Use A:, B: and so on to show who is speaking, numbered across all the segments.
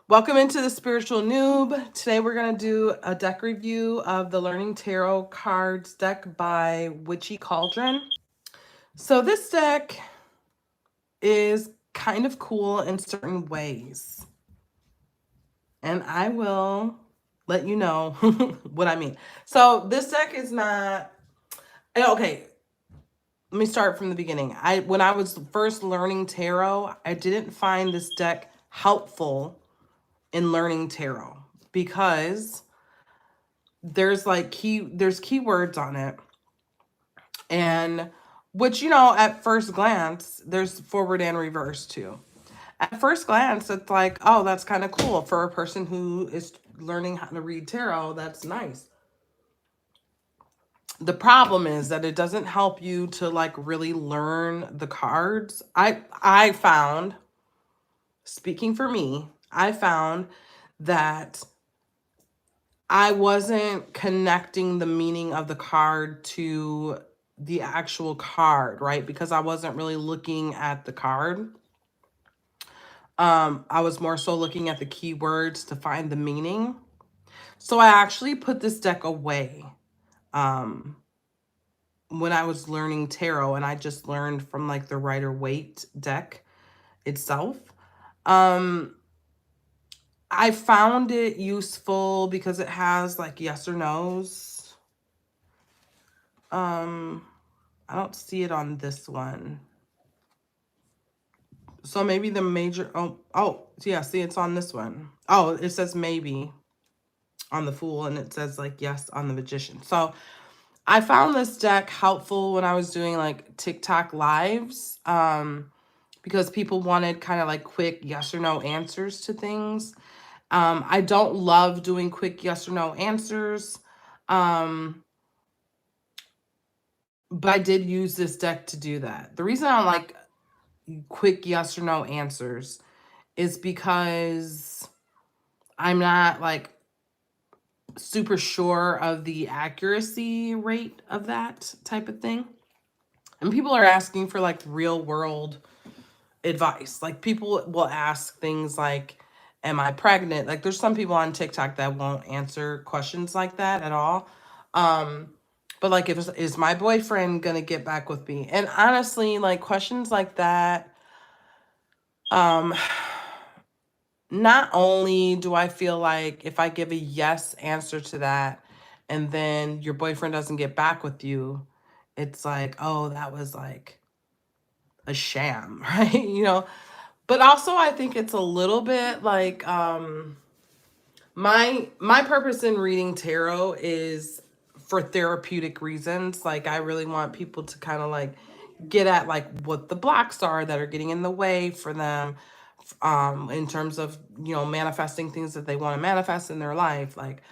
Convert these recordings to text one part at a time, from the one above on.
A: Welcome into the Spiritual Noob. Today we're going to do a deck review of the Learning Tarot Cards deck by Witchy Cauldron. So this deck is kind of cool in certain ways. And I will let you know what I mean. So this deck is not... Okay, let me start from the beginning. When I was first learning tarot, I didn't find this deck helpful in learning tarot because there's keywords on it, and which, at first glance, there's forward and reverse too. At first glance, it's like, oh, that's kind of cool for a person who is learning how to read tarot. That's nice. The problem is that it doesn't help you to like really learn the cards. I found, speaking for me, I found that I wasn't connecting the meaning of the card to the actual card, right? Because I wasn't really looking at the card. I was more so looking at the keywords to find the meaning. So I actually put this deck away when I was learning tarot, and I just learned from like the Rider-Waite deck itself. I found it useful because it has like yes or no's. I don't see it on this one. So maybe the major, yeah, see, it's on this one. Oh, it says maybe on the Fool, and it says like yes on the Magician. So I found this deck helpful when I was doing like TikTok lives, because people wanted kind of like quick yes or no answers to things. I don't love doing quick yes or no answers. But I did use this deck to do that. The reason I don't like quick yes or no answers is because I'm not like super sure of the accuracy rate of that type of thing. And people are asking for like real world advice. Like people will ask things like, am I pregnant? Like there's some people on TikTok that won't answer questions like that at all. But like, is my boyfriend gonna get back with me? And honestly, like questions like that, um, not only do I feel like if I give a yes answer to that and then your boyfriend doesn't get back with you, it's like, oh, that was like a sham, right? But also I think it's a little bit like my purpose in reading tarot is for therapeutic reasons. Like I really want people to kind of like get at like what the blocks are that are getting in the way for them, in terms of, manifesting things that they want to manifest in their life. Like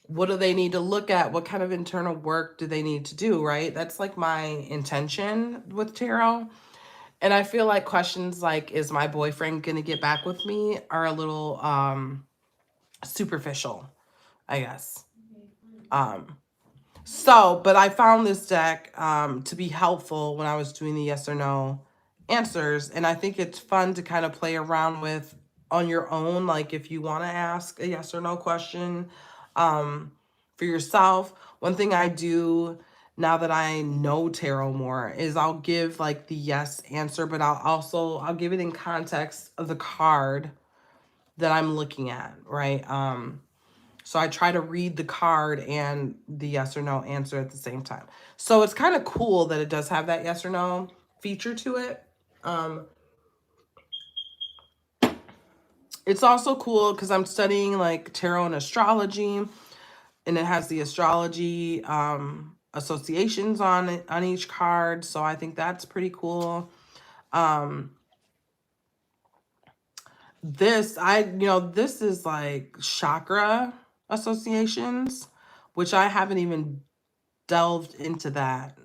A: what do they need to look at? What kind of internal work do they need to do, right? That's like my intention with tarot. And I feel like questions like, is my boyfriend gonna get back with me, are a little superficial, I guess. Um, but I found this deck to be helpful when I was doing the yes or no answers. And I think it's fun to kind of play around with on your own. Like if you want to ask a yes or no question for yourself. One thing I do now that I know tarot more is I'll give like the yes answer, but I'll give it in context of the card that I'm looking at, right? So I try to read the card and the yes or no answer at the same time. So it's kind of cool that it does have that yes or no feature to it. Um, it's also cool because I'm studying like tarot and astrology, and it has the astrology associations on it, on each card. So I think that's pretty cool. Um, this is like chakra associations, which I haven't even delved into that.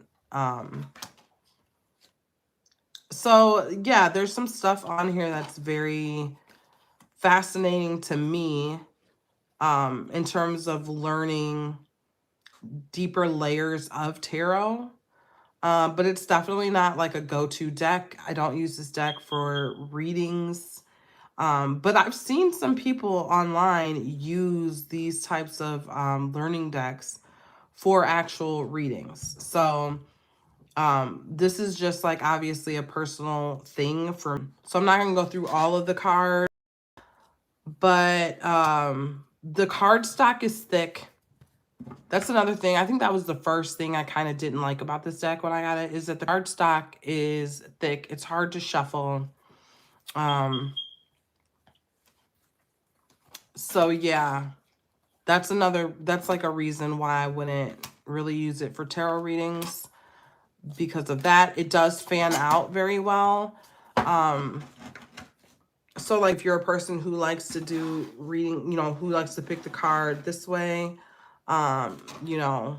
A: So yeah, there's some stuff on here that's very fascinating to me, in terms of learning deeper layers of tarot. But it's definitely not like a go-to deck. I don't use this deck for readings. But I've seen some people online use these types of learning decks for actual readings. So this is just like obviously a personal thing for me. So I'm not going to go through all of the cards, but the card stock is thick. That's another thing. I think that was the first thing I kind of didn't like about this deck when I got it, is that the card stock is thick. It's hard to shuffle. So yeah, that's like a reason why I wouldn't really use it for tarot readings, because of that. It does fan out very well. So like if you're a person who likes to do reading, you know, who likes to pick the card this way, you know,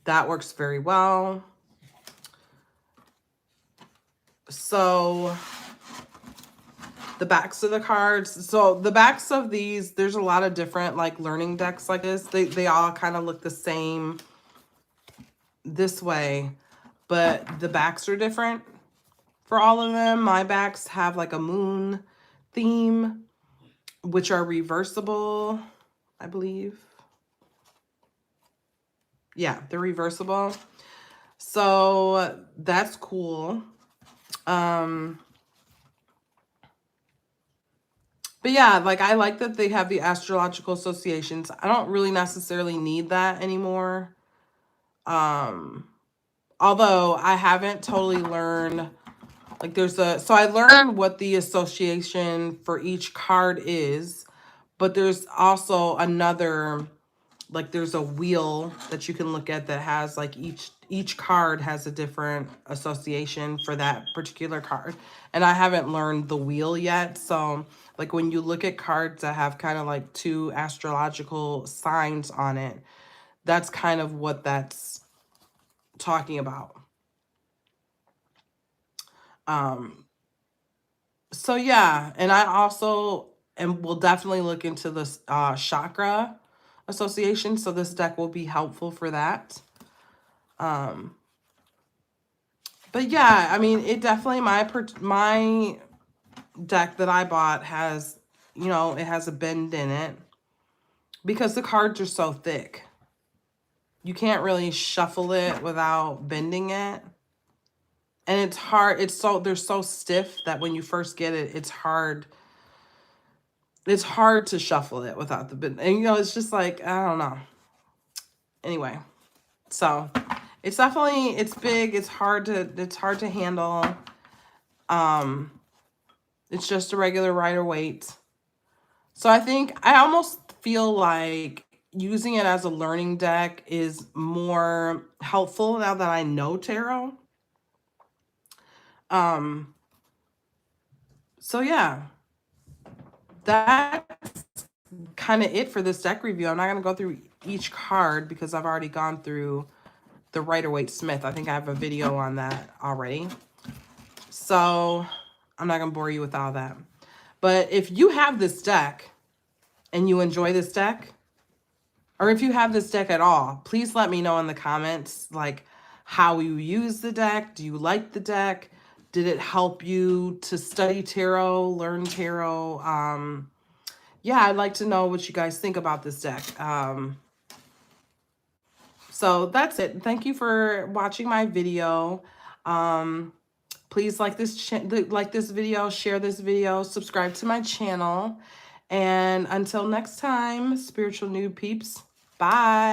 A: that works very well. So the backs of the cards. So the backs of these, there's a lot of different like learning decks like this. They all kind of look the same this way, but the backs are different for all of them. My backs have like a moon theme, which are reversible, I believe. Yeah, they're reversible. So that's cool. But yeah, like I like that they have the astrological associations. I don't really necessarily need that anymore. Although I haven't totally learned, like so I learned what the association for each card is, but there's also another, like there's a wheel that you can look at that has like each card has a different association for that particular card. And I haven't learned the wheel yet. So like when you look at cards that have kind of like two astrological signs on it, that's kind of what that's talking about. So yeah, and I also will definitely look into this chakra association. So this deck will be helpful for that. But yeah, I mean, it definitely, my deck that I bought has, you know, it has a bend in it because the cards are so thick. You can't really shuffle it without bending it. And it's hard. They're so stiff that when you first get it, it's hard. It's hard to shuffle it without the bend. And, you know, it's just like, I don't know. Anyway, so it's definitely, it's big. It's hard to handle. It's just a regular Rider-Waite. So I almost feel like using it as a learning deck is more helpful now that I know tarot. So yeah, that's kind of it for this deck review. I'm not going to go through each card because I've already gone through the Rider-Waite Smith. I think I have a video on that already. So I'm not going to bore you with all that. But if you have this deck and you enjoy this deck, or if you have this deck at all, please let me know in the comments, like how you use the deck. Do you like the deck? Did it help you to study tarot, learn tarot? Yeah, I'd like to know what you guys think about this deck. So that's it. Thank you for watching my video. Please like this video, share this video, subscribe to my channel. And until next time, spiritual noob peeps, bye.